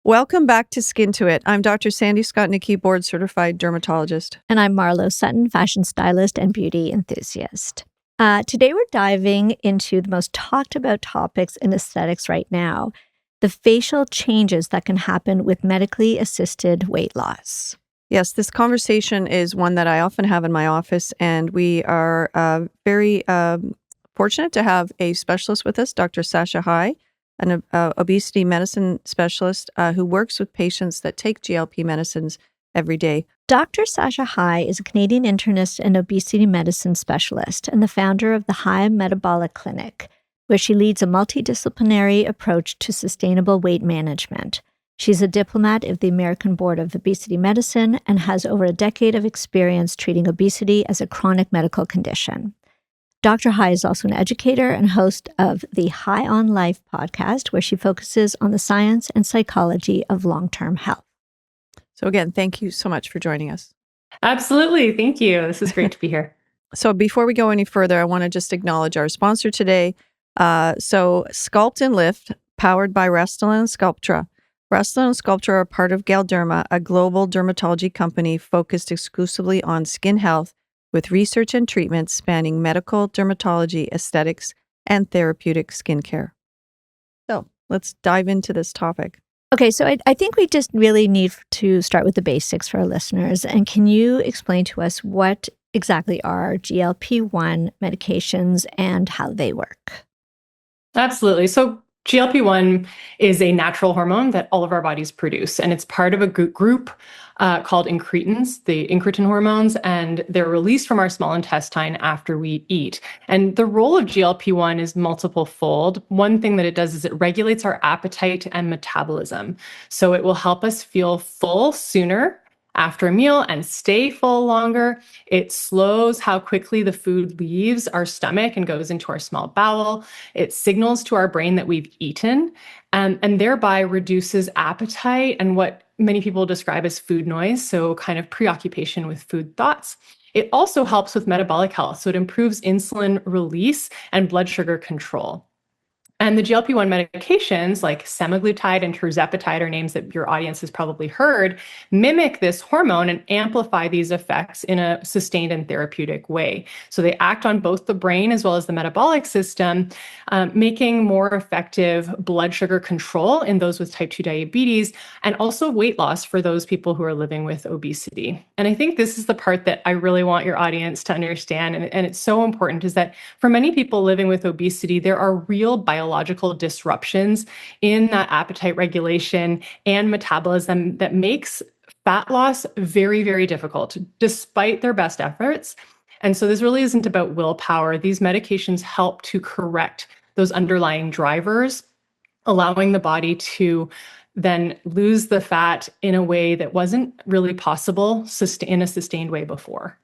Welcome back to Skin to It. I'm Dr. Sandy Skotnicki, board certified dermatologist. And I'm Marlo Sutton, fashion stylist and beauty enthusiast. Today, we're diving into the most talked about topics in aesthetics right now, the facial changes that can happen with medically assisted weight loss. Yes, this conversation is one that I often have in my office, and we are very fortunate to have a specialist with us, Dr. Sasha High, an obesity medicine specialist who works with patients that take GLP medicines every day. Dr. Sasha High is a Canadian internist and obesity medicine specialist and the founder of the High Metabolic Clinic, where she leads a multidisciplinary approach to sustainable weight management. She's a diplomat of the American Board of Obesity Medicine and has over a decade of experience treating obesity as a chronic medical condition. Dr. High is also an educator and host of the High on Life podcast, where she focuses on the science and psychology of long-term health. So again, thank you so much for joining us. Absolutely. Thank you. This is great to be here. So before we go any further, I want to just acknowledge our sponsor today. So Sculpt and Lift, powered by Restylane and Sculptra. Restylane and Sculptra are part of Galderma, a global dermatology company focused exclusively on skin health with research and treatments spanning medical, dermatology, aesthetics, and therapeutic skincare. So let's dive into this topic. Okay, so I think we just really need to start with the basics for our listeners. And can you explain to us what exactly are GLP-1 medications and how they work? Absolutely. So GLP-1 is a natural hormone that all of our bodies produce, and it's part of a group called incretins, the incretin hormones, and they're released from our small intestine after we eat. And the role of GLP-1 is multiple fold. One thing that it does is it regulates our appetite and metabolism. So it will help us feel full sooner after a meal and stay full longer. It slows how quickly the food leaves our stomach and goes into our small bowel. It signals to our brain that we've eaten, and thereby reduces appetite and what many people describe as food noise, so kind of preoccupation with food thoughts. It also helps with metabolic health, so it improves insulin release and blood sugar control. And the GLP-1 medications like semaglutide and tirzepatide, are names that your audience has probably heard, mimic this hormone and amplify these effects in a sustained and therapeutic way. So they act on both the brain as well as the metabolic system, making more effective blood sugar control in those with type 2 diabetes, and also weight loss for those people who are living with obesity. And I think this is the part that I really want your audience to understand, and it's so important, is that for many people living with obesity, there are real biological disruptions in that appetite regulation and metabolism that makes fat loss very, very difficult, despite their best efforts. And so this really isn't about willpower. These medications help to correct those underlying drivers, allowing the body to then lose the fat in a way that wasn't really possible in a sustained way before.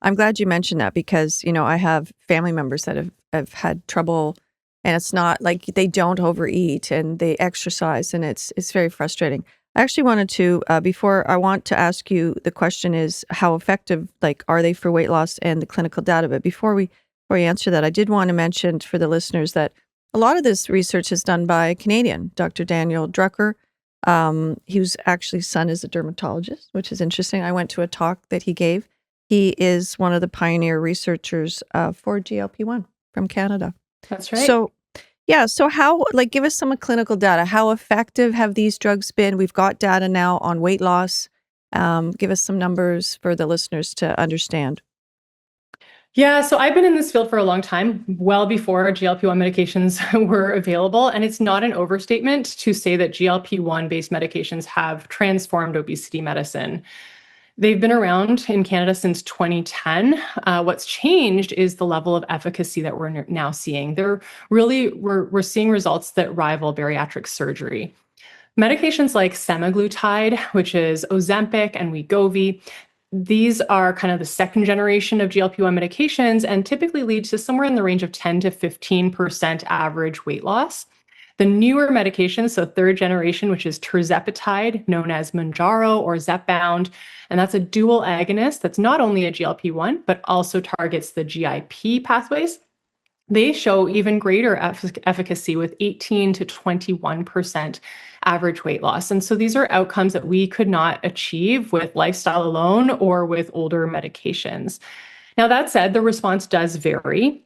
I'm glad you mentioned that because, I have family members that have had trouble, and it's not like they don't overeat and they exercise, and it's very frustrating. I actually wanted to, before I want to ask you, the question is how effective, are they for weight loss and the clinical data? But before we answer that, I did want to mention for the listeners that a lot of this research is done by a Canadian, Dr. Daniel Drucker. His son is a dermatologist, which is interesting. I went to a talk that he gave. He is one of the pioneer researchers for GLP-1 from Canada. That's right. So how, give us some clinical data. How effective have these drugs been? We've got data now on weight loss. Give us some numbers for the listeners to understand. Yeah, so I've been in this field for a long time, well before GLP-1 medications were available. And it's not an overstatement to say that GLP-1 based medications have transformed obesity medicine. They've been around in Canada since 2010. What's changed is the level of efficacy that we're now seeing. We're seeing results that rival bariatric surgery. Medications like semaglutide, which is Ozempic and Wegovy, these are kind of the second generation of GLP-1 medications and typically lead to somewhere in the range of 10 to 15% average weight loss. The newer medications, so third generation, which is tirzepatide, known as Mounjaro or Zepbound, and that's a dual agonist that's not only a GLP-1, but also targets the GIP pathways. they show even greater efficacy with 18 to 21% average weight loss. And so these are outcomes that we could not achieve with lifestyle alone or with older medications. Now, that said, the response does vary.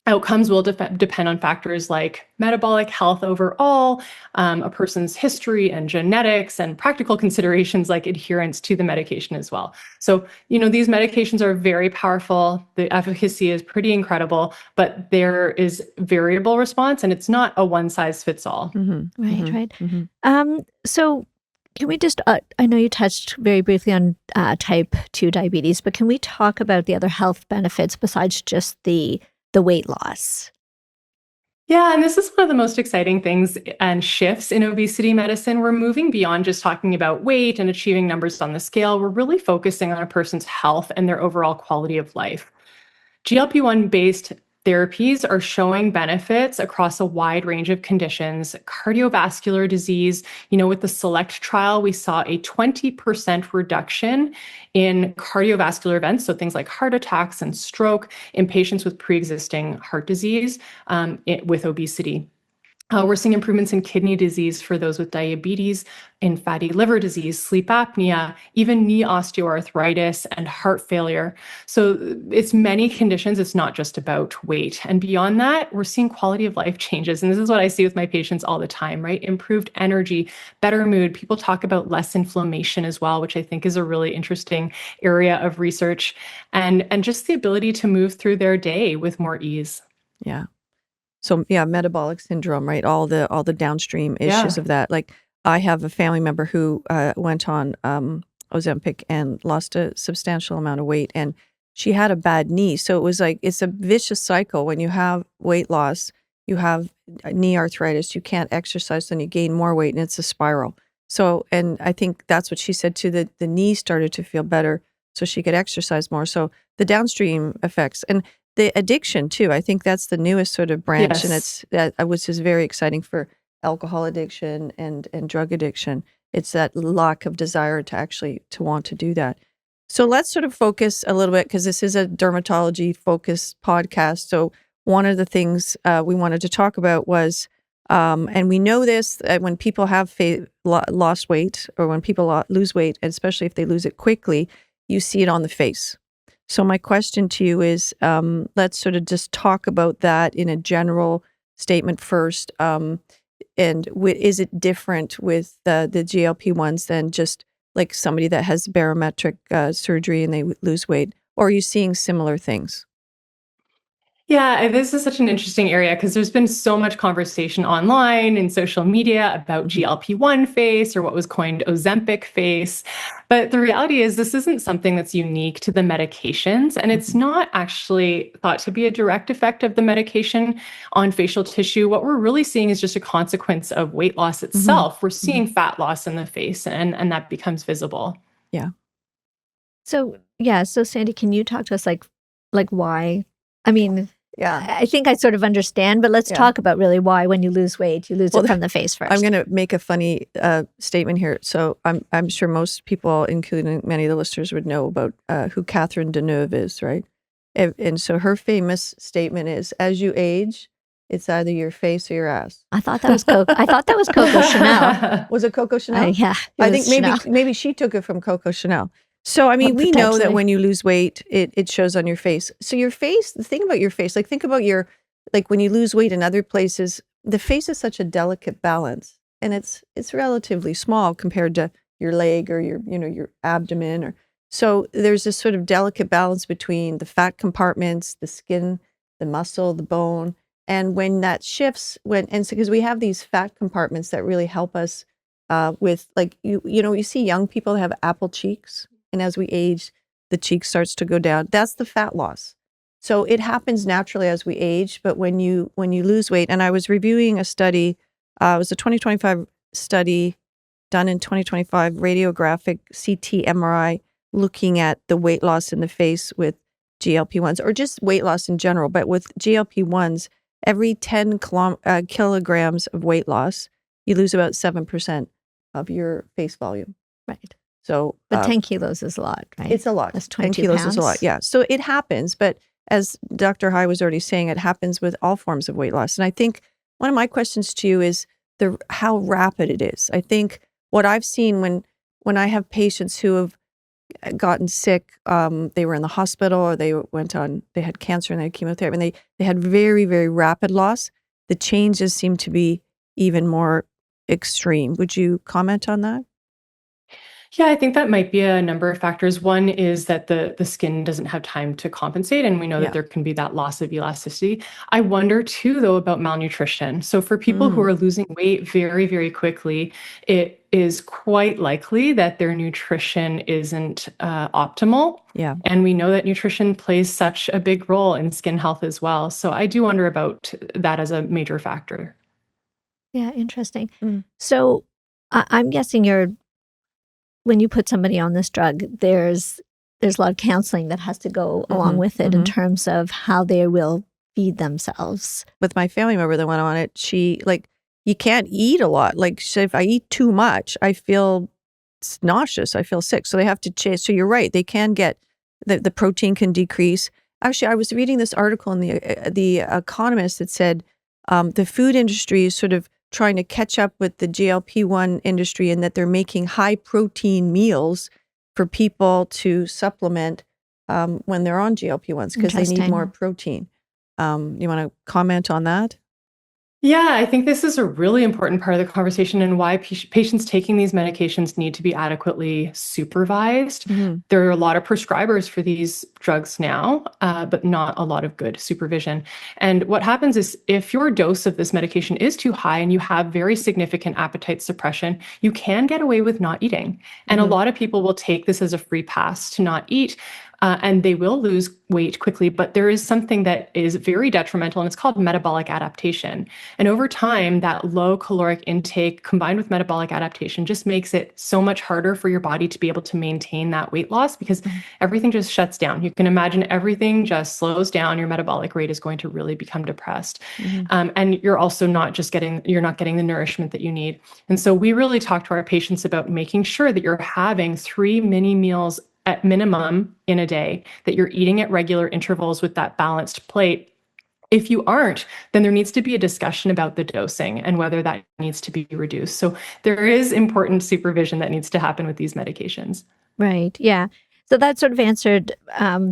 Outcomes will depend on factors like metabolic health overall, a person's history and genetics, and practical considerations like adherence to the medication as well. So, these medications are very powerful. The efficacy is pretty incredible, but there is variable response, and it's not a one size fits all. Right. So can we just, I know you touched very briefly on type 2 diabetes, but can we talk about the other health benefits besides just the weight loss? Yeah, and this is one of the most exciting things and shifts in obesity medicine. We're moving beyond just talking about weight and achieving numbers on the scale. We're really focusing on a person's health and their overall quality of life. GLP-1 based therapies are showing benefits across a wide range of conditions. Cardiovascular disease, with the SELECT trial, we saw a 20% reduction in cardiovascular events, so things like heart attacks and stroke in patients with pre-existing heart disease with obesity. We're seeing improvements in kidney disease for those with diabetes, in fatty liver disease, sleep apnea, even knee osteoarthritis and heart failure. So it's many conditions. It's not just about weight. And beyond that, we're seeing quality of life changes. And this is what I see with my patients all the time, right? Improved energy, better mood. People talk about less inflammation as well, which I think is a really interesting area of research, and just the ability to move through their day with more ease. Yeah. So yeah, metabolic syndrome, right? All the downstream issues of that. Like I have a family member who went on Ozempic and lost a substantial amount of weight, and she had a bad knee. So it was like it's a vicious cycle. When you have weight loss, you have knee arthritis. You can't exercise, then you gain more weight, and it's a spiral. So, and I think that's what she said too. That the knee started to feel better, so she could exercise more. So the downstream effects and the addiction too. I think that's the newest sort of branch, and it's that which is very exciting for alcohol addiction and drug addiction. It's that lack of desire to actually to want to do that. So let's sort of focus a little bit because this is a dermatology focused podcast. So one of the things we wanted to talk about was, and we know this when people have lost weight or when people lose weight, especially if they lose it quickly, you see it on the face. So my question to you is, let's sort of just talk about that in a general statement first. Is it different with the GLP-1s than just like somebody that has barometric surgery and they lose weight? Or are you seeing similar things? Yeah, this is such an interesting area because there's been so much conversation online and social media about GLP-1 face or what was coined Ozempic face. But the reality is this isn't something that's unique to the medications, and it's not actually thought to be a direct effect of the medication on facial tissue. What we're really seeing is just a consequence of weight loss itself. We're seeing fat loss in the face, and that becomes visible. Yeah. So Sandy, can you talk to us like why? I mean, I think I sort of understand, but let's talk about really why when you lose weight, you lose it from the face first. I'm going to make a funny statement here. So I'm sure most people, including many of the listeners, would know about who Catherine Deneuve is, right? And so her famous statement is, as you age, it's either your face or your ass. I thought that was Coco Chanel. Was it Coco Chanel? Yeah. I think maybe she took it from Coco Chanel. So, I mean, we know that when you lose weight, it shows on your face. So your face, the thing about your face, like think about when you lose weight in other places, the face is such a delicate balance, and it's relatively small compared to your leg or your abdomen. So there's this sort of delicate balance between the fat compartments, the skin, the muscle, the bone. And when that shifts, because we have these fat compartments that really help us with you see young people have apple cheeks. And as we age, the cheek starts to go down. That's the fat loss. So it happens naturally as we age. But when you lose weight, and I was reviewing a study, it was a 2025 study done in 2025, radiographic CT MRI, looking at the weight loss in the face with GLP-1s, or just weight loss in general. But with GLP-1s, every 10 kilograms of weight loss, you lose about 7% of your face volume. Right. So, but 10 kilos is a lot, right? It's a lot. That's 10 22 kilos pounds. is a lot. Yeah. So it happens, but as Dr. High was already saying, it happens with all forms of weight loss. And I think one of my questions to you is how rapid it is. I think what I've seen when I have patients who have gotten sick, they were in the hospital or they had cancer and they had chemotherapy, and they had very, very rapid loss. The changes seem to be even more extreme. Would you comment on that? Yeah, I think that might be a number of factors. One is that the skin doesn't have time to compensate, and we know Yeah. that there can be that loss of elasticity. I wonder too, though, about malnutrition. So for people who Mm. are losing weight very, very quickly, it is quite likely that their nutrition isn't optimal. Yeah. And we know that nutrition plays such a big role in skin health as well. So I do wonder about that as a major factor. Yeah, interesting. Mm. So I'm guessing when you put somebody on this drug, there's a lot of counseling that has to go along with it in terms of how they will feed themselves. With my family member that went on it, she you can't eat a lot. If I eat too much, I feel nauseous. I feel sick. So they have to change. So you're right. They can get the protein can decrease. Actually, I was reading this article in the Economist that said the food industry is sort of trying to catch up with the GLP-1 industry, and that they're making high protein meals for people to supplement when they're on GLP-1s because they need more protein. You want to comment on that? Yeah, I think this is a really important part of the conversation and why patients taking these medications need to be adequately supervised. There are a lot of prescribers for these drugs now, but not a lot of good supervision. And what happens is if your dose of this medication is too high and you have very significant appetite suppression, you can get away with not eating. And a lot of people will take this as a free pass to not eat. And they will lose weight quickly, but there is something that is very detrimental, and it's called metabolic adaptation. And over time, that low caloric intake combined with metabolic adaptation just makes it so much harder for your body to be able to maintain that weight loss because everything just shuts down. You can imagine everything just slows down. Your metabolic rate is going to really become depressed. And you're also not getting the nourishment that you need. And so we really talk to our patients about making sure that you're having 3 mini meals at minimum in a day, that you're eating at regular intervals with that balanced plate. If you aren't, then there needs to be a discussion about the dosing and whether that needs to be reduced. So there is important supervision that needs to happen with these medications. Right. Yeah. So that sort of answered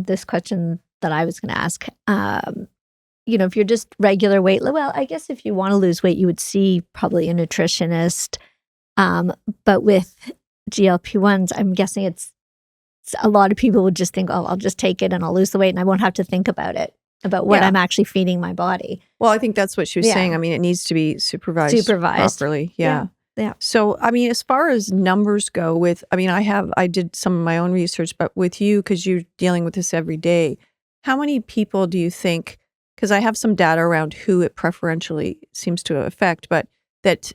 this question that I was going to ask. If you're just regular weight, well, I guess if you want to lose weight, you would see probably a nutritionist. But with GLP-1s, I'm guessing it's a lot of people would just think, oh, I'll just take it and I'll lose the weight and I won't have to think about what I'm actually feeding my body. Well, I think that's what she was saying. I mean, it needs to be supervised properly. Yeah. So, I mean, as far as numbers go I did some of my own research, but with you, because you're dealing with this every day, how many people do you think, because I have some data around who it preferentially seems to affect, but that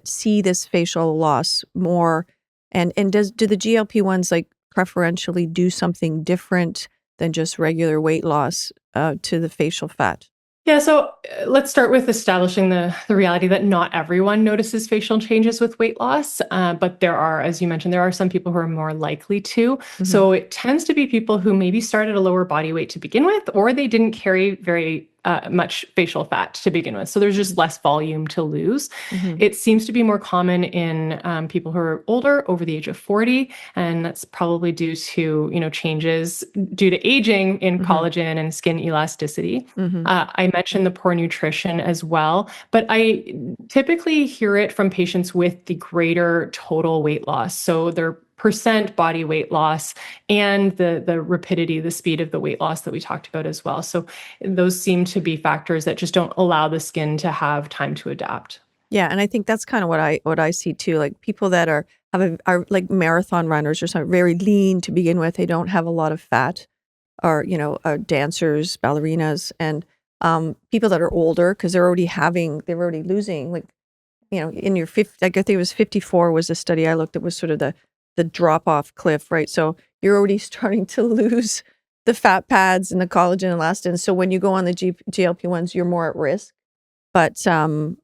see this facial loss more, and do the GLP-1s preferentially do something different than just regular weight loss to the facial fat? Yeah, so let's start with establishing the reality that not everyone notices facial changes with weight loss, but there are, as you mentioned, there are some people who are more likely to. So it tends to be people who maybe started a lower body weight to begin with, or they didn't carry very much facial fat to begin with. So there's just less volume to lose. It seems to be more common in people who are older, over the age of 40, and that's probably due to changes due to aging in collagen and skin elasticity. I mentioned the poor nutrition as well, but I typically hear it from patients with the greater total weight loss. So their percent body weight loss and the rapidity, the speed of the weight loss that we talked about as well. So those seem to be factors that just don't allow the skin to have time to adapt. Yeah, and I think that's kind of what I see too. Like people that are like marathon runners or something, very lean to begin with. They don't have a lot of fat, or dancers, ballerinas, and people that are older because they're already losing in your 50. I think it was 54 was a study I looked at, was sort of the drop off cliff, right? So you're already starting to lose the fat pads and the collagen and elastin. So when you go on the GLP-1s, you're more at risk. But so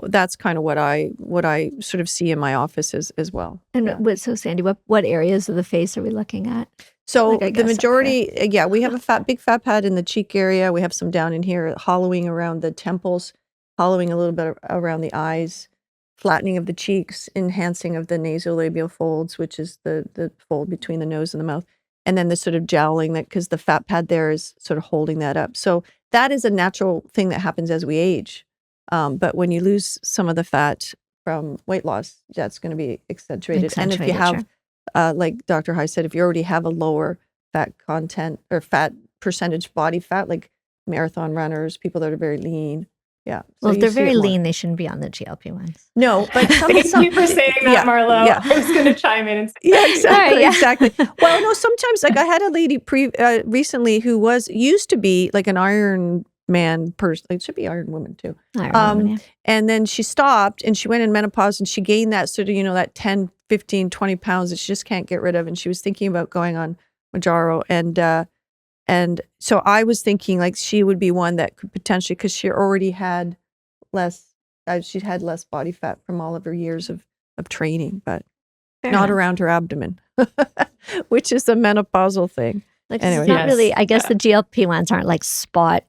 that's kind of what I sort of see in my office as well. And so Sandy, what areas of the face are we looking at? So Like, I the guess, okay. majority, yeah, we have a big fat pad in the cheek area. We have some down in here, hollowing around the temples, hollowing a little bit around the eyes, flattening of the cheeks, enhancing of the nasolabial folds, which is the fold between the nose and the mouth, and then the sort of jowling that because the fat pad there is sort of holding that up. So that is a natural thing that happens as we age. But when you lose some of the fat from weight loss, that's going to be accentuated. And if you have, like Dr. High said, if you already have a lower fat content or fat percentage body fat, like marathon runners, people that are very lean. Yeah. Well, if they're very lean, they shouldn't be on the GLP-1s. No, but Thank you for saying that, Marlo. Yeah. I was going to chime in and say yeah, exactly, yeah. exactly. Well, no, sometimes like I had a lady recently who used to be like an Iron Man person. It should be Iron Woman too. Iron Woman, yeah. And then she stopped and she went in menopause and she gained that sort of, that 10, 15, 20 pounds that she just can't get rid of. And she was thinking about going on Mounjaro. And so I was thinking like she would be one that could potentially, because she already had less, she'd had less body fat from all of her years of training, but Fair not enough. around her abdomen, which is a menopausal thing. Like, Anyway. it's not really, I guess the GLP-1s aren't like spot,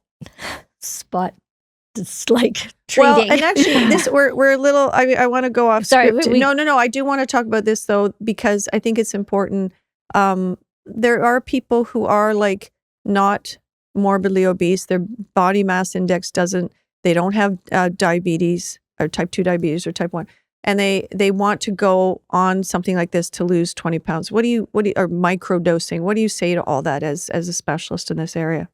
it's like treating. Well, and actually we're a little, I want to go off script. No, I do want to talk about this though, because I think it's important. There are people who are like not morbidly obese. Their body mass index they don't have diabetes or type 2 diabetes or type 1. And they want to go on something like this to lose 20 pounds. Or microdosing? What do you say to all that as a specialist in this area?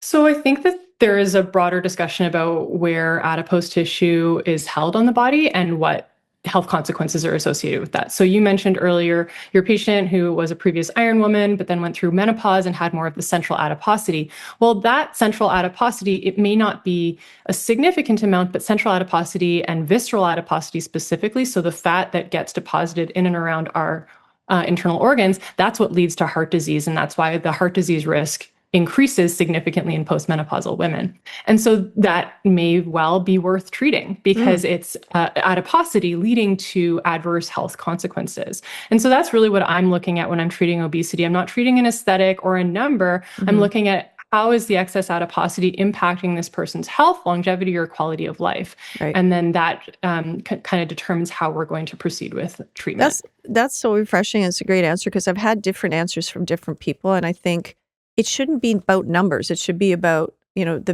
So I think that there is a broader discussion about where adipose tissue is held on the body and what health consequences are associated with that. So you mentioned earlier your patient who was a previous Iron Woman, but then went through menopause and had more of the central adiposity. Well, that central adiposity, it may not be a significant amount, but central adiposity and visceral adiposity specifically, so the fat that gets deposited in and around our internal organs, that's what leads to heart disease. And that's why the heart disease risk increases significantly in postmenopausal women. And so that may well be worth treating because it's adiposity leading to adverse health consequences. And so that's really what I'm looking at when I'm treating obesity. I'm not treating an aesthetic or a number. I'm looking at how is the excess adiposity impacting this person's health, longevity, or quality of life? Right. And then that kind of determines how we're going to proceed with treatment. That's so refreshing. It's a great answer because I've had different answers from different people. And I think it shouldn't be about numbers. It should be about,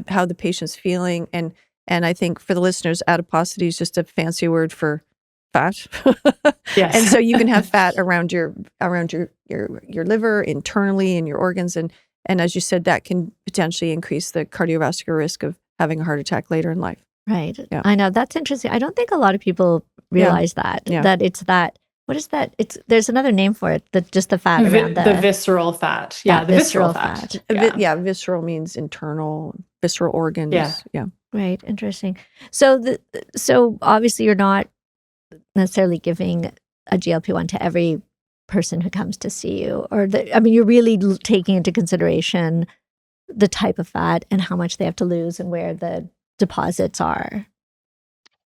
how the patient's feeling. And I think for the listeners, adiposity is just a fancy word for fat. Yes. And so you can have fat around your liver, internally in your organs. And as you said, that can potentially increase the cardiovascular risk of having a heart attack later in life. Right. Yeah. I know. That's interesting. I don't think a lot of people realize that it's that. What is that? There's another name for it. Just the fat around the visceral fat. Yeah, the visceral fat. Visceral means internal, visceral organs. Yeah. Right. Interesting. So obviously you're not necessarily giving a GLP-1 to every person who comes to see you, you're really taking into consideration the type of fat and how much they have to lose and where the deposits are.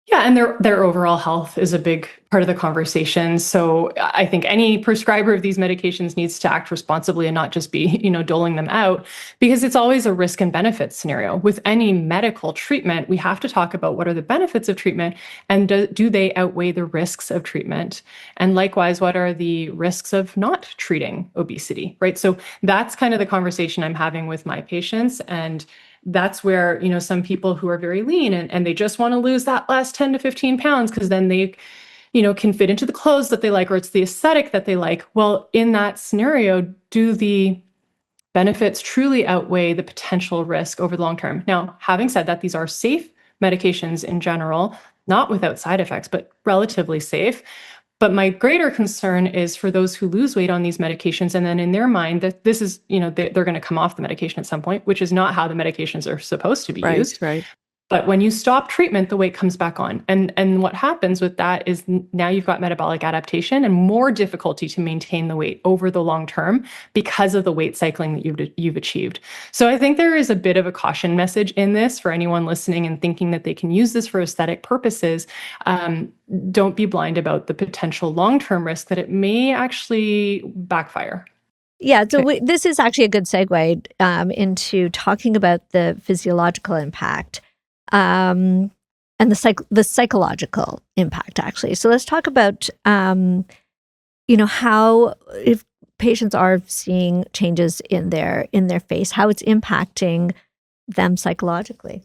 Yeah, and their overall health is a big part of the conversation. So I think any prescriber of these medications needs to act responsibly and not just be, doling them out, because it's always a risk and benefit scenario. With any medical treatment, we have to talk about what are the benefits of treatment and do they outweigh the risks of treatment? And likewise, what are the risks of not treating obesity, right? So that's kind of the conversation I'm having with my patients. And that's where, some people who are very lean and they just want to lose that last 10 to 15 pounds because then they, can fit into the clothes that they like, or it's the aesthetic that they like. Well, in that scenario, do the benefits truly outweigh the potential risk over the long term? Now, having said that, these are safe medications in general, not without side effects, but relatively safe. But my greater concern is for those who lose weight on these medications, and then in their mind that this is, they're going to come off the medication at some point, which is not how the medications are supposed to be used. Right. But when you stop treatment, the weight comes back on. And what happens with that is now you've got metabolic adaptation and more difficulty to maintain the weight over the long term because of the weight cycling that you've achieved. So I think there is a bit of a caution message in this for anyone listening and thinking that they can use this for aesthetic purposes. Don't be blind about the potential long-term risk that it may actually backfire. Yeah, so Okay. this is actually a good segue into talking about the physiological impact and the psychological impact, actually. So let's talk about, how if patients are seeing changes in their face, how it's impacting them psychologically.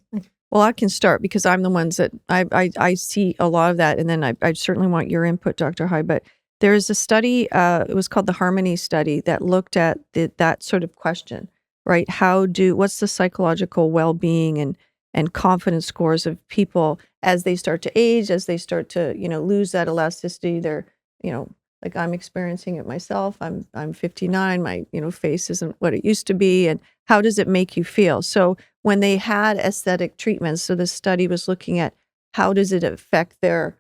Well, I can start because I'm the ones that I see a lot of that, and then I certainly want your input, Dr. High. But there is a study, it was called the Harmony Study, that looked at that sort of question, right? What's the psychological well-being and confidence scores of people as they start to age, as they start to, lose that elasticity? They're, you know, like I'm experiencing it myself. I'm 59. My, face isn't what it used to be, and how does it make you feel? So when they had aesthetic treatments, so the study was looking at how does it affect their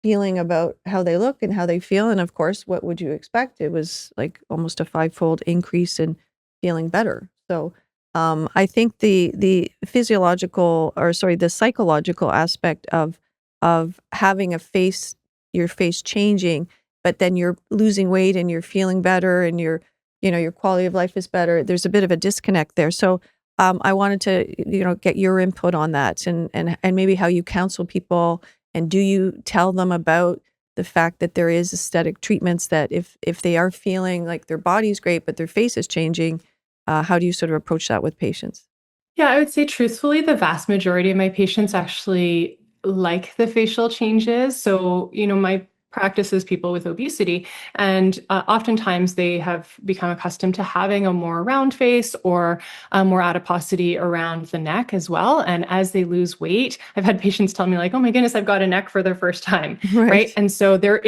feeling about how they look and how they feel. And of course, what would you expect? It was like almost a fivefold increase in feeling better. So I think the the psychological aspect of having your face changing, but then you're losing weight and you're feeling better and your quality of life is better. There's a bit of a disconnect there. So I wanted to, get your input on that and maybe how you counsel people, and do you tell them about the fact that there is aesthetic treatments that if they are feeling like their body's great but their face is changing, how do you sort of approach that with patients? Yeah, I would say truthfully, the vast majority of my patients actually like the facial changes. So, my practice is people with obesity, and oftentimes they have become accustomed to having a more round face or more adiposity around the neck as well. And as they lose weight, I've had patients tell me like, "Oh my goodness, I've got a neck for the first time," right? Right. And so there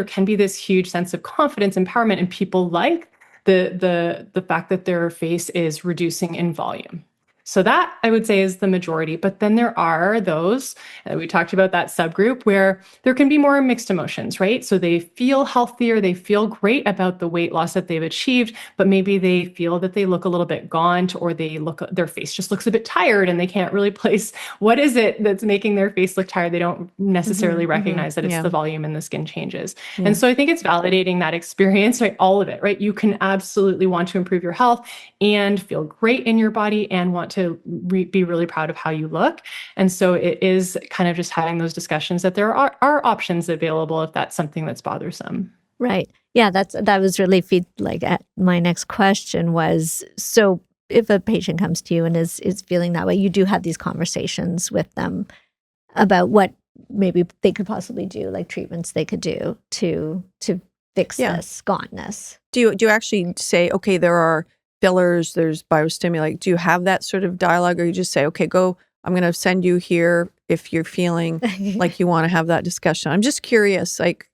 can be this huge sense of confidence, empowerment, and people like the fact that their face is reducing in volume. So that I would say is the majority. But then there are those, we talked about that subgroup where there can be more mixed emotions, right? So they feel healthier, they feel great about the weight loss that they've achieved, but maybe they feel that they look a little bit gaunt, or their face just looks a bit tired and they can't really place what is it that's making their face look tired. They don't necessarily recognize that it's Yeah. the volume and the skin changes. Yeah. And so I think it's validating that experience, right? All of it, right? You can absolutely want to improve your health and feel great in your body and want to be really proud of how you look. And so it is kind of just having those discussions that there are options available if that's something that's bothersome. Right. Yeah, that was really my next question was, so if a patient comes to you and is feeling that way, you do have these conversations with them about what maybe they could possibly do, like treatments they could do to fix Yeah. this gauntness. Do you actually say, okay, there are fillers, there's biostimulate? Do you have that sort of dialogue, or you just say, okay, go, I'm going to send you here if you're feeling like you want to have that discussion? I'm just curious, like,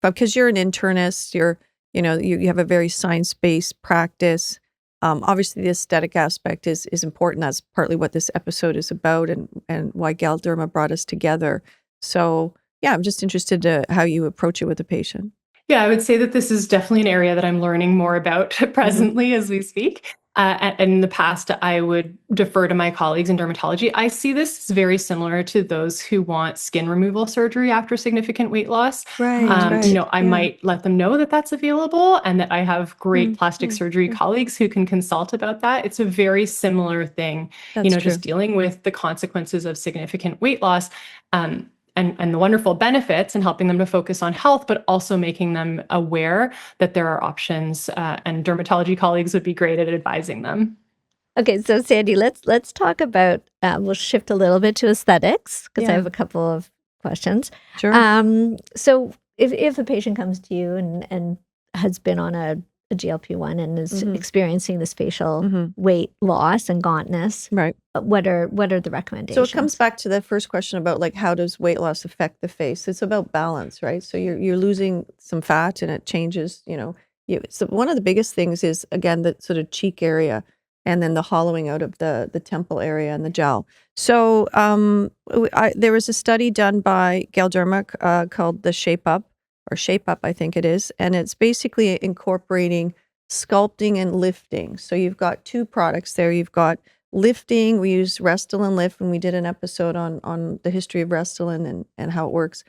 because you're an internist, you have a very science-based practice. Obviously, the aesthetic aspect is important. That's partly what this episode is about, and why Galderma brought us together. So, yeah, I'm just interested to how you approach it with the patient. Yeah, I would say that this is definitely an area that I'm learning more about Hmm. presently as we speak. And in the past, I would defer to my colleagues in dermatology. I see this as very similar to those who want skin removal surgery after significant weight loss. Right, right. I Yeah. might let them know that that's available and that I have great Mm, plastic mm, surgery mm. colleagues who can consult about that. It's a very similar thing, That's just true. dealing with the consequences of significant weight loss. Um, and the wonderful benefits and helping them to focus on health, but also making them aware that there are options. And dermatology colleagues would be great at advising them. Okay, so Sandy, let's talk about. We'll shift a little bit to aesthetics because I Yeah, have a couple of questions. sure. So if a patient comes to you and has been on a GLP-1 and is Mhm, experiencing this facial mhm. weight loss and gauntness, Right. what are the So it comes recommendations? back to the first question about, like, how does weight loss affect the face? It's about balance, right? So you're losing some fat and it changes, so one of the biggest things is, again, the sort of cheek area, and then the hollowing out of the temple area and the jowl. So there was a study done by Galderma called the Shape Up, I think it is, and it's basically incorporating sculpting and lifting. So you've got two products there. You've got lifting. We use Restylane Lift, and we did an episode on the history of Restylane and how it works.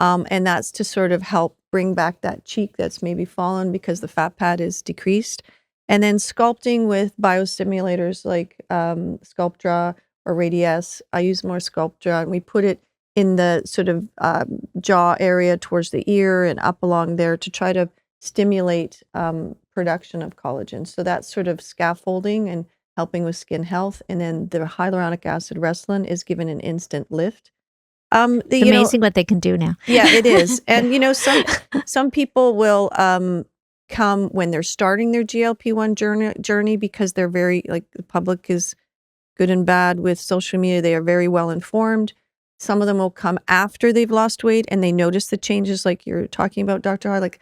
And that's to sort of help bring back that cheek that's maybe fallen because the fat pad is decreased. And then sculpting with biostimulators like Sculptra or Radiesse. I use more Sculptra, and we put it in the sort of jaw area towards the ear and up along there to try to stimulate production of collagen. So that's sort of scaffolding and helping with skin health. And then the hyaluronic acid Restylane is given an instant lift. It's amazing what they can do now. Yeah, it is. And some people will come when they're starting their GLP-1 journey because they're very, like, the public is good and bad with social media. They are very well informed. Some of them will come after they've lost weight and they notice the changes like you're talking about, Dr. High. Like,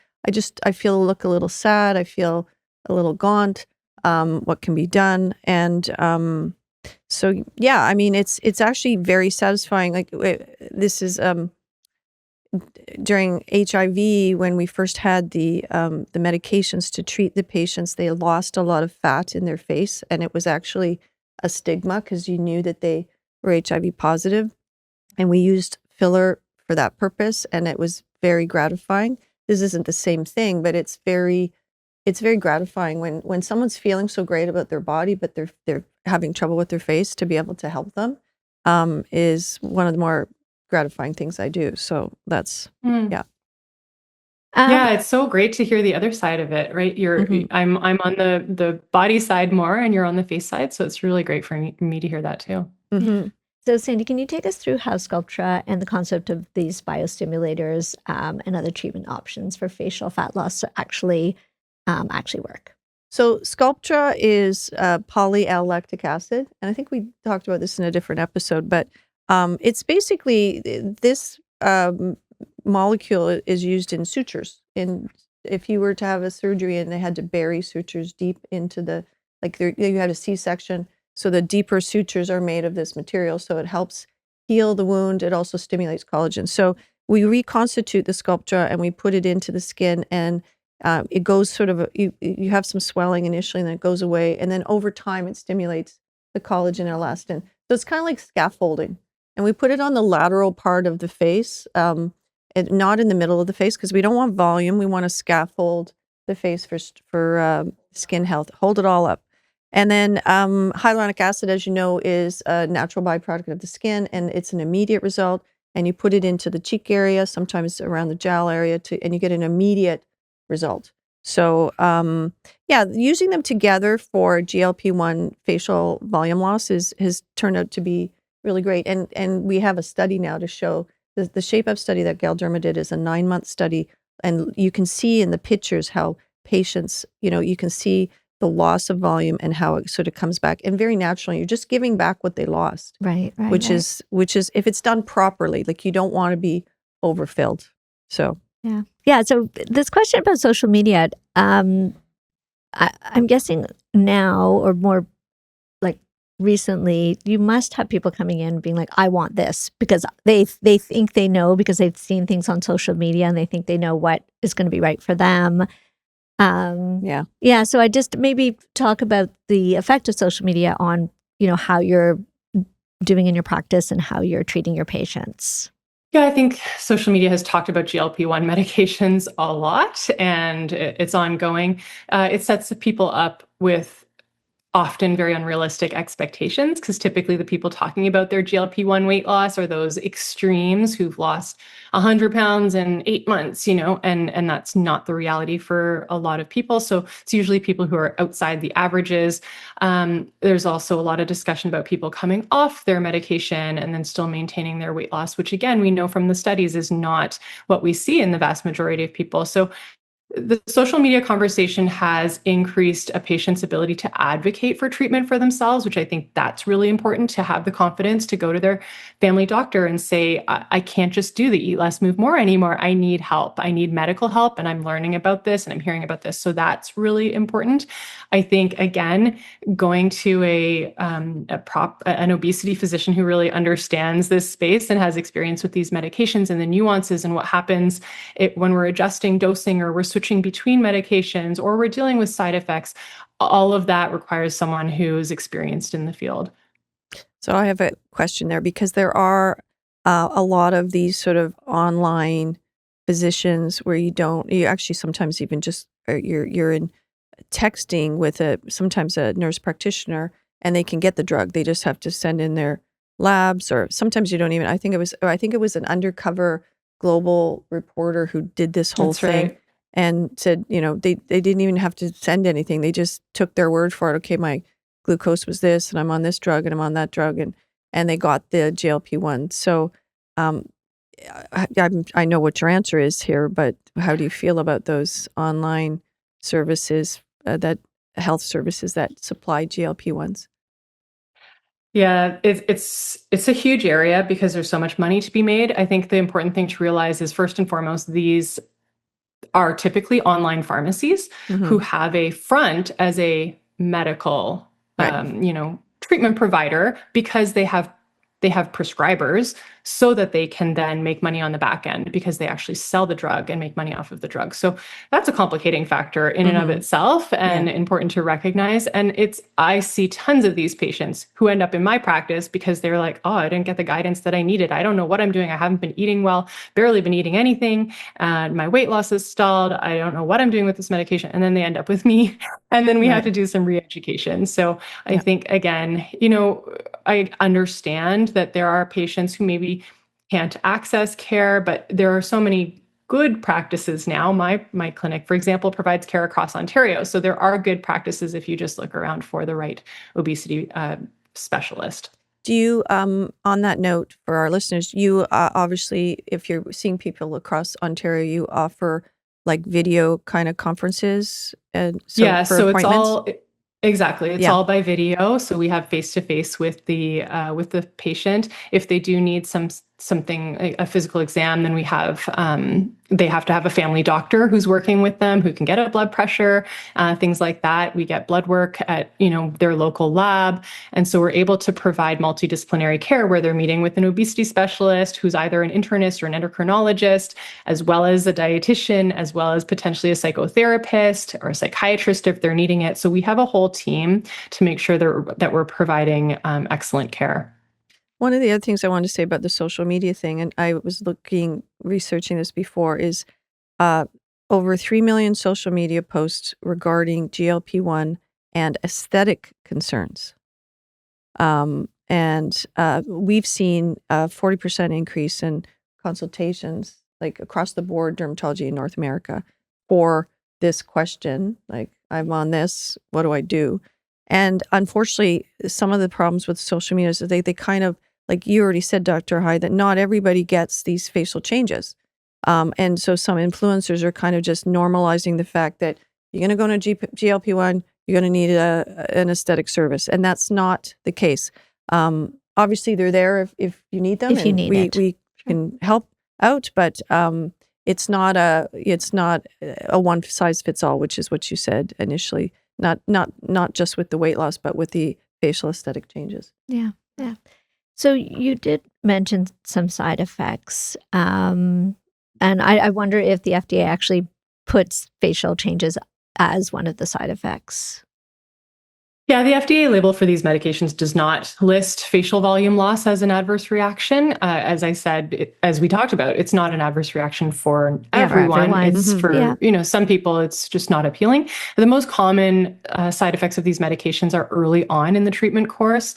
I feel look a little sad. I feel a little gaunt. What can be done? And so, yeah, I mean, it's actually very satisfying. Like, this is during HIV, when we first had the medications to treat the patients, they lost a lot of fat in their face, and it was actually a stigma because you knew that they were HIV positive, and we used filler for that purpose, and it was very gratifying. This isn't the same thing, but it's very gratifying when someone's feeling so great about their body, but they're having trouble with their face, to be able to help them is one of the more gratifying things I do. So that's yeah. Yeah, it's so great to hear the other side of it, right? I'm on the body side more, and you're on the face side, so it's really great for me to hear that too. Mm-hmm. So, Sandy, can you take us through how Sculptra and the concept of these biostimulators and other treatment options for facial fat loss actually work? So Sculptra is poly-L-lactic acid, and I think we talked about this in a different episode, but it's basically this molecule is used in sutures. If you were to have a surgery and they had to bury sutures deep into you had a C-section, so the deeper sutures are made of this material, so it helps heal the wound. It also stimulates collagen. So we reconstitute the Sculptra and we put it into the skin, and it goes sort of, you have some swelling initially, and then it goes away. And then over time, it stimulates the collagen and elastin. So it's kind of like scaffolding. And we put it on the lateral part of the face, and not in the middle of the face, because we don't want volume. We want to scaffold the face for skin health, hold it all up. And then hyaluronic acid, as you know, is a natural byproduct of the skin, and it's an immediate result. And you put it into the cheek area, sometimes around the jowl area, and you get an immediate result. So, yeah, using them together for GLP-1 facial volume loss has turned out to be really great. And we have a study now to show the Shape Up study that Galderma did is a 9-month study, and you can see in the pictures how patients, you can see the loss of volume and how it sort of comes back, and very naturally, you're just giving back what they lost. Right. Which is if it's done properly, like, you don't want to be overfilled. So. Yeah. So this question about social media, I'm guessing now, or more like recently, you must have people coming in being like, I want this, because they think they know, because they've seen things on social media and they think they know what is going to be right for them. Yeah. So I just maybe talk about the effect of social media on, how you're doing in your practice and how you're treating your patients. Yeah, I think social media has talked about GLP-1 medications a lot, and it's ongoing. It sets people up with often very unrealistic expectations, because typically the people talking about their GLP-1 weight loss are those extremes who've lost 100 pounds in 8 months, and that's not the reality for a lot of people. So it's usually people who are outside the averages. There's also a lot of discussion about people coming off their medication and then still maintaining their weight loss, which, again, we know from the studies is not what we see in the vast majority of people. So the social media conversation has increased a patient's ability to advocate for treatment for themselves, which I think that's really important, to have the confidence to go to their family doctor and say, I can't just do the eat less, move more anymore. I need help. I need medical help, and I'm learning about this and I'm hearing about this. So that's really important. I think, again, going to an obesity physician who really understands this space and has experience with these medications and the nuances and what happens when we're adjusting dosing, or we're switching between medications, or we're dealing with side effects, all of that requires someone who's experienced in the field. So I have a question there, because there are a lot of these sort of online physicians where you actually sometimes even just you're in texting with sometimes a nurse practitioner, and they can get the drug. They just have to send in their labs, or sometimes you don't even. I think it was an undercover global reporter who did this whole That's thing right. and said, they didn't even have to send anything. They just took their word for it. Okay, my glucose was this, and I'm on this drug, and I'm on that drug, and they got the GLP-1. So, um, I know what your answer is here, but how do you feel about those online services, that health services that supply GLP-1s? Yeah, it's a huge area because there's so much money to be made. I think the important thing to realize is first and foremost, these are typically online pharmacies Hmm. who have a front as a medical, Right. treatment provider because they have prescribers so that they can then make money on the back end because they actually sell the drug and make money off of the drug. So that's a complicating factor in and of Hmm. itself Yeah. and important to recognize. And I see tons of these patients who end up in my practice because they're like, oh, I didn't get the guidance that I needed. I don't know what I'm doing. I haven't been eating well, barely been eating anything. And my weight loss is stalled. I don't know what I'm doing with this medication. And then they end up with me. And then we have Right. to do some re-education. So I Yeah. think, again, I understand that there are patients who maybe can't access care, but there are so many good practices now. My clinic, for example, provides care across Ontario. So there are good practices if you just look around for the right obesity specialist. Do you, on that note, for our listeners, you obviously, if you're seeing people across Ontario, you offer like video kind of conferences, and so Yeah, for so it's appointments. all exactly. It's Yeah. all by video. So we have face to face with the patient. If they do need something a physical exam, then they have to have a family doctor who's working with them who can get a blood pressure, things like that. We get blood work at their local lab, and so we're able to provide multidisciplinary care where they're meeting with an obesity specialist who's either an internist or an endocrinologist, as well as a dietitian, as well as potentially a psychotherapist or a psychiatrist if they're needing it. So we have a whole team to make sure that we're providing excellent care. One of the other things I wanted to say about the social media thing, and I was researching this before, is uh, over 3 million social media posts regarding GLP-1 and aesthetic concerns. And we've seen a 40% increase in consultations, like across the board, dermatology in North America, for this question. Like, I'm on this, what do I do? And unfortunately, some of the problems with social media is that they kind of, like you already said, Dr. High, that not everybody gets these facial changes. And so some influencers are kind of just normalizing the fact that you're going to go on a GLP-1, you're going to need an aesthetic service. And that's not the case. Obviously, they're there if you need them, if you and need we it. we Sure. can help out. But it's not a one size fits all, which is what you said initially. Not just with the weight loss, but with the facial aesthetic changes. Yeah. Yeah. So you did mention some side effects. And I wonder if the FDA actually puts facial changes as one of the side effects. Yeah, the FDA label for these medications does not list facial volume loss as an adverse reaction. As I said, as we talked about, it's not an adverse reaction for Yeah, For everyone. everyone. It's Mhm. Yeah. for, some people, it's just not appealing. The most common side effects of these medications are early on in the treatment course.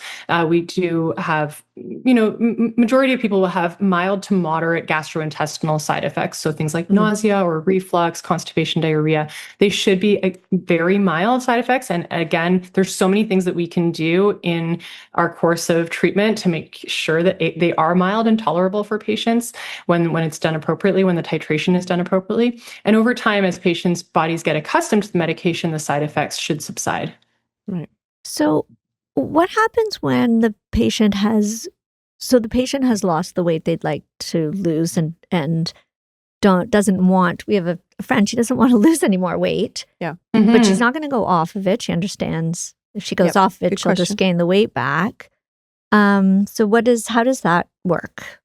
We do have, majority of people will have mild to moderate gastrointestinal side effects. So things like Mhm. nausea or reflux, constipation, diarrhea. They should be very mild side effects. And again, there's so many things that we can do in our course of treatment to make sure that they are mild and tolerable for patients when it's done appropriately, when the titration is done appropriately. And over time, as patients' bodies get accustomed to the medication, the side effects should subside. Right. So what happens when the patient has lost the weight they'd like to lose and doesn't want, we have a friend, she doesn't want to lose any more weight, Yeah. but she's Mhm. not going to go off of it. She understands if she goes Yep. off of it, Good she'll just question. gain the weight back. So how does that work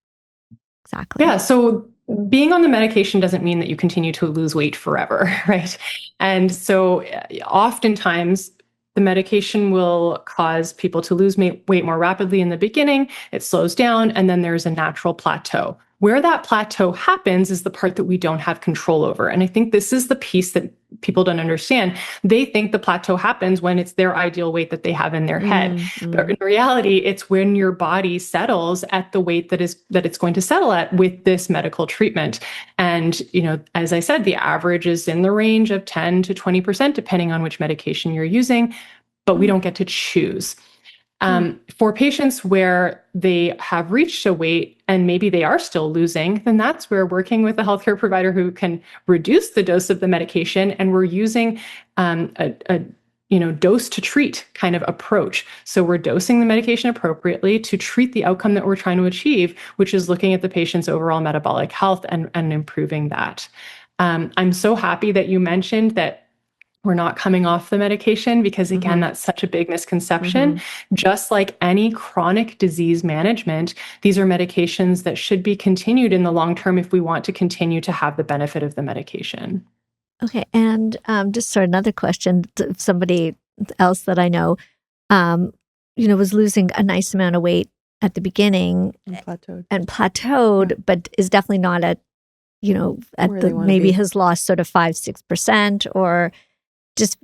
exactly? Yeah, so being on the medication doesn't mean that you continue to lose weight forever, right? And so oftentimes The medication will cause people to lose weight more rapidly in the beginning. It slows down, and then there's a natural plateau. Where that plateau happens is the part that we don't have control over. And I think this is the piece that people don't understand. They think the plateau happens when it's their ideal weight that they have in their head. But in reality, it's when your body settles at the weight that it's going to settle at with this medical treatment. And, as I said, the average is in the range of 10 to 20%, depending on which medication you're using, but we don't get to choose. For patients where they have reached a weight and maybe they are still losing, then that's where working with a healthcare provider who can reduce the dose of the medication, and we're using a dose to treat kind of approach. So we're dosing the medication appropriately to treat the outcome that we're trying to achieve, which is looking at the patient's overall metabolic health and improving that. I'm so happy that you mentioned that we're not coming off the medication, because again, that's such a big misconception. Just like any chronic disease management, these are medications that should be continued in the long term if we want to continue to have the benefit of the medication. Okay. And just sort of another question, somebody else that I know, was losing a nice amount of weight at the beginning and plateaued, but is definitely not at maybe has lost sort of 5-6%, or just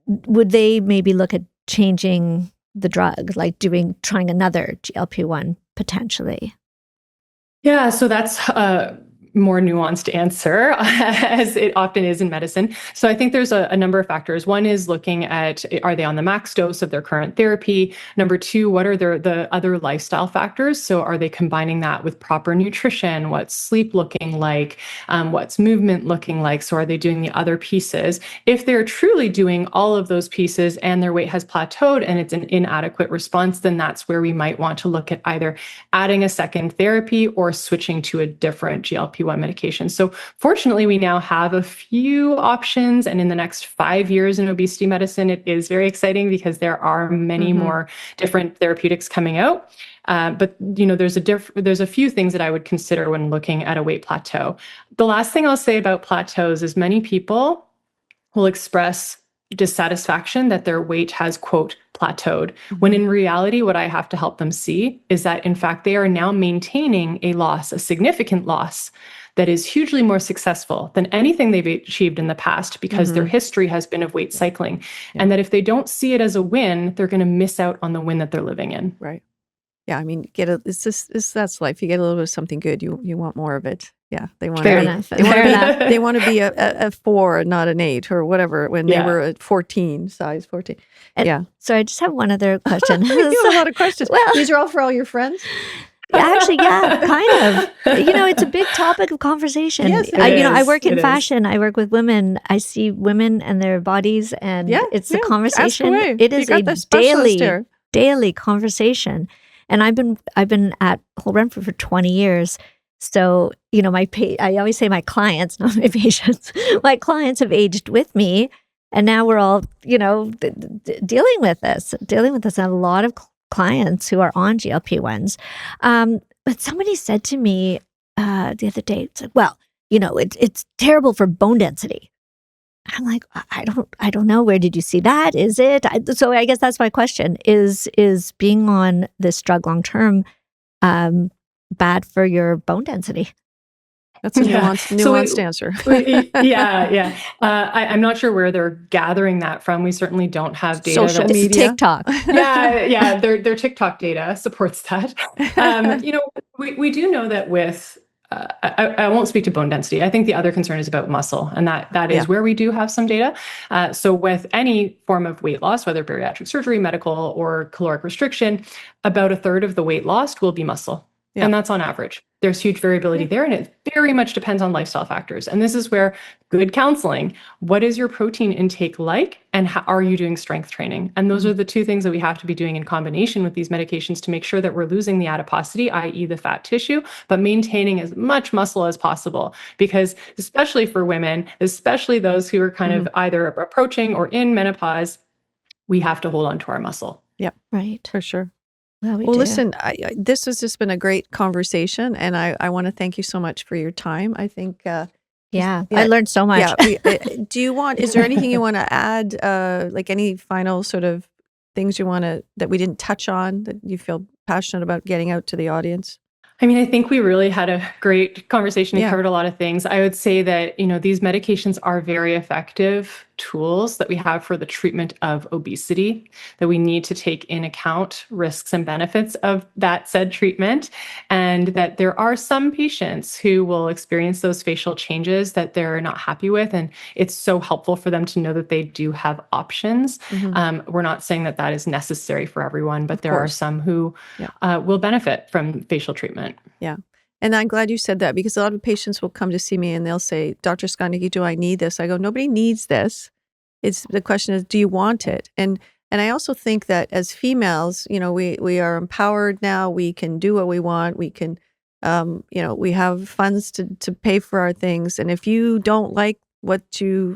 would they maybe look at changing the drug, like trying another GLP-1 potentially? Yeah, so that's more nuanced answer, as it often is in medicine. So I think there's a number of factors. One is looking at, are they on the max dose of their current therapy? Number two, what are the other lifestyle factors? So are they combining that with proper nutrition? What's sleep looking like? What's movement looking like? So are they doing the other pieces? If they're truly doing all of those pieces and their weight has plateaued and it's an inadequate response, then that's where we might want to look at either adding a second therapy or switching to a different GLP-1 medication. So fortunately, we now have a few options. And in the next 5 years in obesity medicine, it is very exciting because there are many more different therapeutics coming out. But there's a few things that I would consider when looking at a weight plateau. The last thing I'll say about plateaus is many people will express dissatisfaction that their weight has, quote, plateaued, when in reality, what I have to help them see is that, in fact, they are now maintaining a significant loss that is hugely more successful than anything they've achieved in the past, because their history has been of weight cycling. And that if they don't see it as a win, they're going to miss out on the win that they're living in. Right. Yeah, I mean, that's life. You get a little bit of something good, you want more of it. Yeah, they want they want to be a 4, not an 8 or whatever. When they were at 14, size 14. So I just have one other question. You have a lot of questions. Well, these are all for all your friends. Actually, yeah, kind of. It's a big topic of conversation. Yes, I work in fashion. I work with women. I see women and their bodies, and it's a conversation. It is a daily conversation. And I've been at Whole Renfrew for 20 years. So, I always say my clients, not my patients, my clients have aged with me. And now we're all, dealing with this. I have a lot of clients who are on GLP-1s. But somebody said to me the other day, it's like, well, it's terrible for bone density. I'm like, I don't know. Where did you see that? Is it? So I guess that's my question. Is being on this drug long term bad for your bone density? That's a nuanced answer. I'm not sure where they're gathering that from. We certainly don't have data. Social media. TikTok. Their TikTok data supports that. We do know that with I won't speak to bone density. I think the other concern is about muscle, and that is where we do have some data. So with any form of weight loss, whether bariatric surgery, medical, or caloric restriction, about a third of the weight lost will be muscle. Yeah. And that's on average. There's huge variability there, and it very much depends on lifestyle factors. And this is where good counseling, what is your protein intake like, and how are you doing strength training? And those are the two things that we have to be doing in combination with these medications to make sure that we're losing the adiposity, i.e. the fat tissue, but maintaining as much muscle as possible. Because especially for women, especially those who are kind of either approaching or in menopause, we have to hold on to our muscle. Yeah, right. For sure. Well, listen, this has just been a great conversation, and I want to thank you so much for your time. I think Yeah, Yeah. I learned so much. Yeah. Is there anything you want to add? Like any final sort of things that we didn't touch on that you feel passionate about getting out to the audience? I mean, I think we really had a great conversation and Yeah. covered a lot of things. I would say that, these medications are very effective tools that we have for the treatment of obesity, that we need to take in account risks and benefits of that said treatment, and that there are some patients who will experience those facial changes that they're not happy with. And it's so helpful for them to know that they do have options. We're not saying that that is necessary for everyone, but Of there are course. some who Yeah. will benefit from facial treatment. Yeah. And I'm glad you said that because a lot of patients will come to see me and they'll say, Dr. Skotnicki, do I need this? I go, nobody needs this. The question is, do you want it? And I also think that as females, we are empowered now. We can do what we want. We can, we have funds to pay for our things. And if you don't like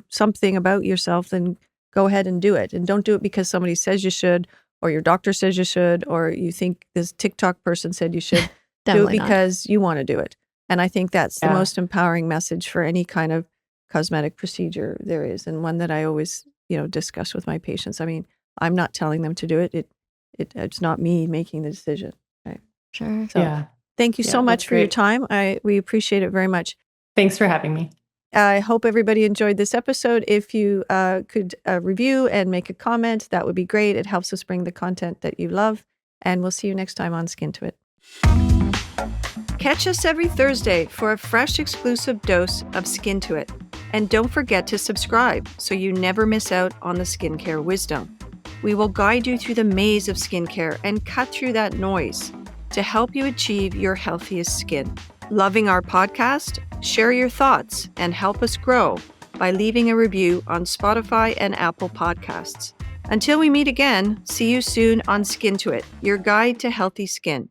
something about yourself, then go ahead and do it. And don't do it because somebody says you should, or your doctor says you should, or you think this TikTok person said you should. Do it Definitely not. because you want to do it. And I think that's the Yeah. most empowering message for any kind of cosmetic procedure there is, and one that I always, discuss with my patients. I mean, I'm not telling them to do it. It's not me making the decision. Right. Sure. So Yeah. thank you so Yeah, much that's for your great. time. We appreciate it very much. Thanks for having me. I hope everybody enjoyed this episode. If you could review and make a comment, that would be great. It helps us bring the content that you love. And we'll see you next time on Skin to It. Catch us every Thursday for a fresh exclusive dose of Skin to It. And don't forget to subscribe so you never miss out on the skincare wisdom. We will guide you through the maze of skincare and cut through that noise to help you achieve your healthiest skin. Loving our podcast? Share your thoughts and help us grow by leaving a review on Spotify and Apple Podcasts. Until we meet again, see you soon on Skin to It, your guide to healthy skin.